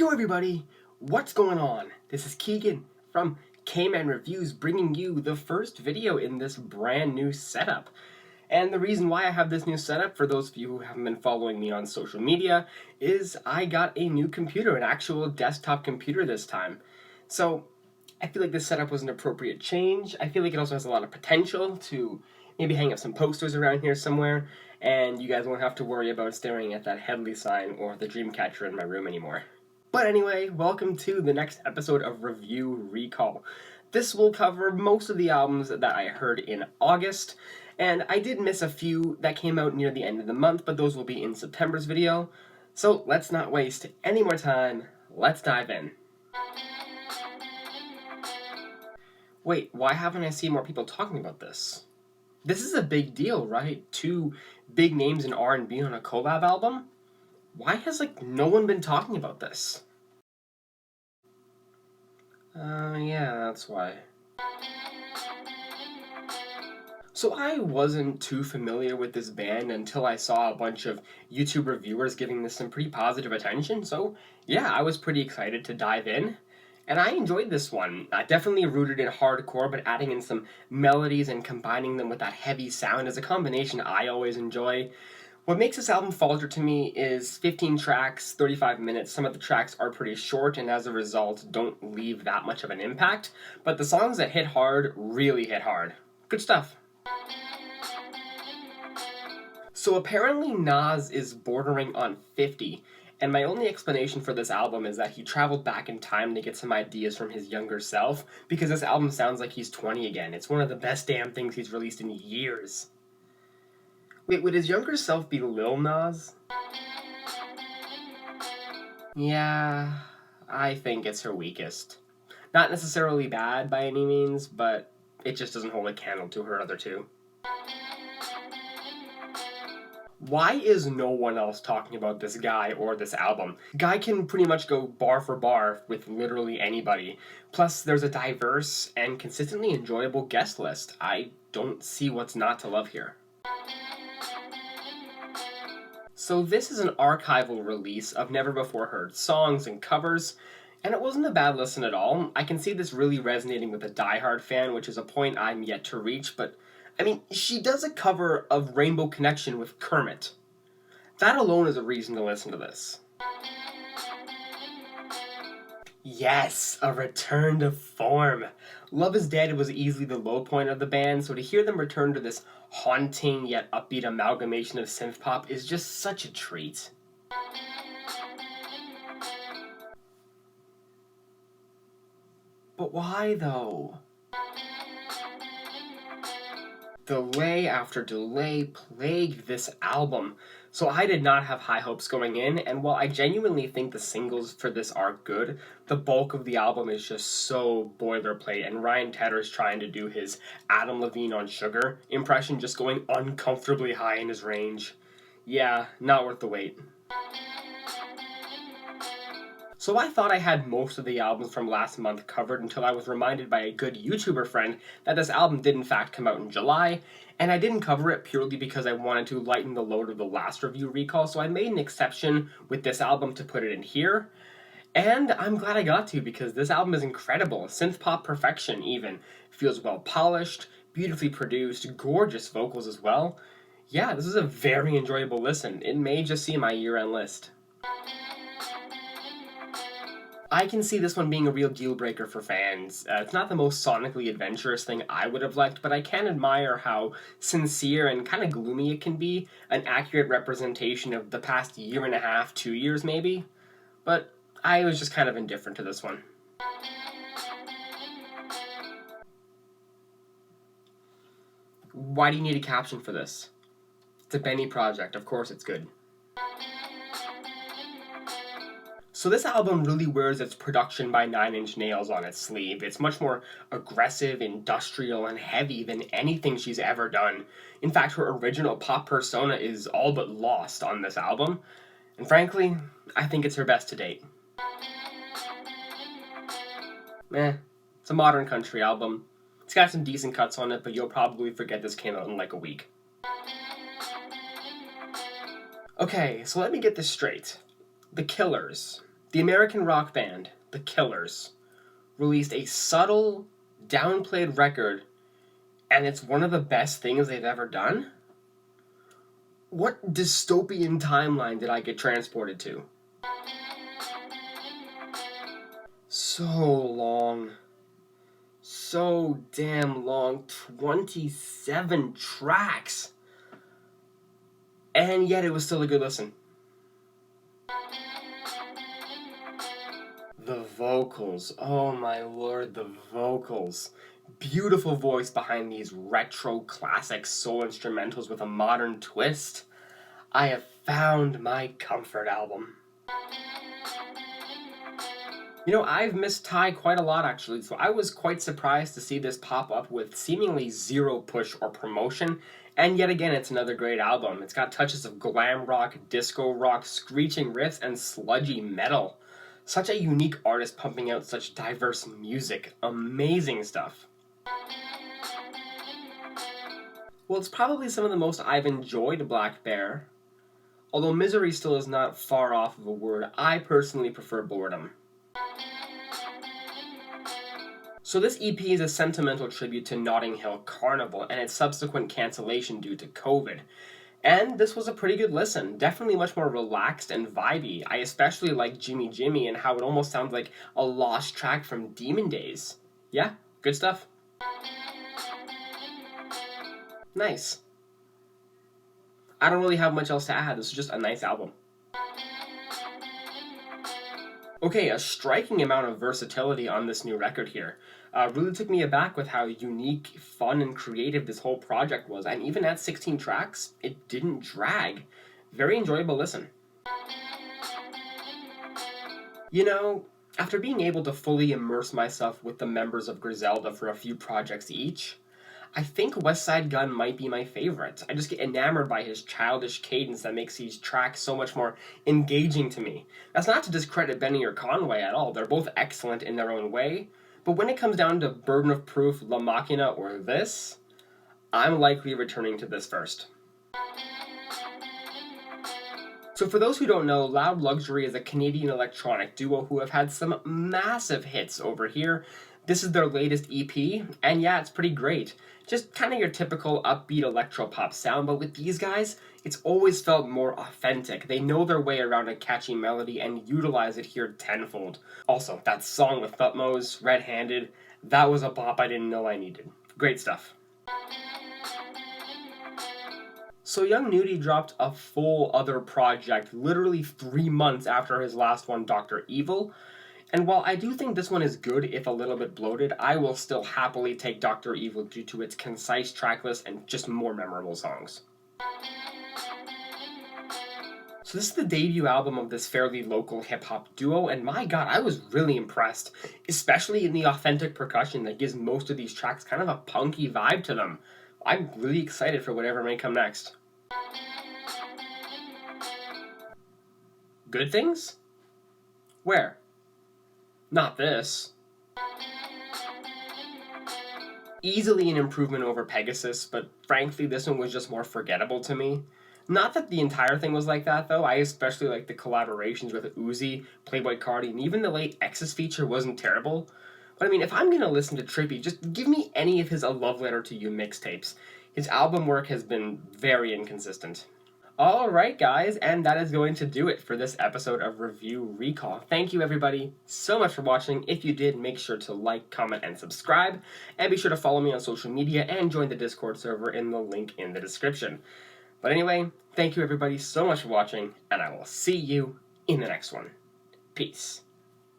Yo everybody, what's going on? This is Keegan from Kman Reviews bringing you the first video in this brand new setup. And the reason why I have this new setup, for those of you who haven't been following me on social media, is I got a new computer, an actual desktop computer this time. So I feel like this setup was an appropriate change. I feel like it also has a lot of potential to maybe hang up some posters around here somewhere, and you guys won't have to worry about staring at that Headley sign or the Dreamcatcher in my room anymore. But anyway, welcome to the next episode of Review Recall. This will cover most of the albums that I heard in August, and I did miss a few that came out near the end of the month, but those will be in September's video. So let's not waste any more time, let's dive in. Wait, why haven't I seen more people talking about this? This is a big deal, right? Two big names in R&B on a collab album? Why has, no one been talking about this? Yeah, that's why. So I wasn't too familiar with this band until I saw a bunch of YouTube reviewers giving this some pretty positive attention, so yeah, I was pretty excited to dive in. And I enjoyed this one. Definitely rooted in hardcore, but adding in some melodies and combining them with that heavy sound is a combination I always enjoy. What makes this album falter to me is 15 tracks, 35 minutes. Some of the tracks are pretty short and as a result don't leave that much of an impact, but the songs that hit hard really hit hard. Good stuff. So apparently Nas is bordering on 50. And my only explanation for this album is that he traveled back in time to get some ideas from his younger self, because this album sounds like he's 20 again. It's one of the best damn things he's released in years. Wait, would his younger self be Lil Nas? Yeah, I think it's her weakest. Not necessarily bad by any means, but it just doesn't hold a candle to her other two. Why is no one else talking about this guy or this album? Guy can pretty much go bar for bar with literally anybody. Plus, there's a diverse and consistently enjoyable guest list. I don't see what's not to love here. So this is an archival release of never before heard songs and covers, and it wasn't a bad listen at all. I can see this really resonating with a diehard fan, which is a point I'm yet to reach, but I mean, she does a cover of Rainbow Connection with Kermit. That alone is a reason to listen to this. Yes, a return to form. Love Is Dead was easily the low point of the band, so to hear them return to this haunting yet upbeat amalgamation of synth pop is just such a treat. But why though? Delay after delay plagued this album, so I did not have high hopes going in, and while I genuinely think the singles for this are good, the bulk of the album is just so boilerplate, and Ryan Tedder's trying to do his Adam Levine on Sugar impression, just going uncomfortably high in his range. Yeah, not worth the wait. So I thought I had most of the albums from last month covered until I was reminded by a good YouTuber friend that this album did in fact come out in July, and I didn't cover it purely because I wanted to lighten the load of the last review recall, so I made an exception with this album to put it in here. And I'm glad I got to, because this album is incredible. Synth pop perfection even. Feels well polished, beautifully produced, gorgeous vocals as well. Yeah, this is a very enjoyable listen. It may just see my year-end list. I can see this one being a real deal breaker for fans. It's not the most sonically adventurous thing I would have liked, but I can admire how sincere and kind of gloomy it can be, an accurate representation of the past year and a half, 2 years maybe. But I was just kind of indifferent to this one. Why do you need a caption for this? It's a Benny project, of course it's good. So this album really wears its production by 9 Inch Nails on its sleeve. It's much more aggressive, industrial, and heavy than anything she's ever done. In fact, her original pop persona is all but lost on this album. And frankly, I think it's her best to date. It's a modern country album. It's got some decent cuts on it, but you'll probably forget this came out in like a week. Okay, so let me get this straight. The Killers, The American rock band, The Killers, released a subtle, downplayed record, and it's one of the best things they've ever done? What dystopian timeline did I get transported to? So long. So damn long. 27 tracks. And yet it was still a good listen. The vocals. Oh my lord, the vocals. Beautiful voice behind these retro classic soul instrumentals with a modern twist. I have found my comfort album. You know, I've missed Ty quite a lot actually, so I was quite surprised to see this pop up with seemingly zero push or promotion, and yet again it's another great album. It's got touches of glam rock, disco rock, screeching riffs, and sludgy metal. Such a unique artist pumping out such diverse music. Amazing stuff. Well, it's probably some of the most I've enjoyed blackbear. Although misery still is not far off of a word, I personally prefer boredom. So this EP is a sentimental tribute to Notting Hill Carnival and its subsequent cancellation due to COVID. And this was a pretty good listen, definitely much more relaxed and vibey. I especially like Jimmy Jimmy and how it almost sounds like a lost track from Demon Days. Yeah, good stuff. Nice. I don't really have much else to add, this is just a nice album. Okay, a striking amount of versatility on this new record here. Really took me aback with how unique, fun, and creative this whole project was, and even at 16 tracks, it didn't drag. Very enjoyable listen. You know, after being able to fully immerse myself with the members of Griselda for a few projects each, I think Westside Gunn might be my favorite. I just get enamored by his childish cadence that makes these tracks so much more engaging to me. That's not to discredit Benny or Conway at all, they're both excellent in their own way, but when it comes down to Burden of Proof, La Machina, or this, I'm likely returning to this first. So for those who don't know, Loud Luxury is a Canadian electronic duo who have had some massive hits over here. This is their latest EP, and yeah, it's pretty great. Just kind of your typical upbeat electropop sound, but with these guys, it's always felt more authentic. They know their way around a catchy melody and utilize it here tenfold. Also, that song with Thutmose, Red Handed, that was a bop I didn't know I needed. Great stuff. So young Nudy dropped a full other project literally 3 months after his last one, Dr. Evil. And while I do think this one is good, if a little bit bloated, I will still happily take Dr. Evil due to its concise tracklist and just more memorable songs. So this is the debut album of this fairly local hip-hop duo, and my god, I was really impressed, especially in the authentic percussion that gives most of these tracks kind of a punky vibe to them. I'm really excited for whatever may come next. Good things? Where? Not this. Easily an improvement over Pegasus, but frankly this one was just more forgettable to me. Not that the entire thing was like that though, I especially like the collaborations with Uzi, Playboi Carti, and even the late X's feature wasn't terrible. But I mean, if I'm gonna listen to Trippy, just give me any of his A Love Letter to You mixtapes. His album work has been very inconsistent. Alright guys, and that is going to do it for this episode of Review Recall. Thank you everybody so much for watching. If you did, make sure to like, comment, and subscribe. And be sure to follow me on social media and join the Discord server in the link in the description. But anyway, thank you everybody so much for watching, and I will see you in the next one. Peace.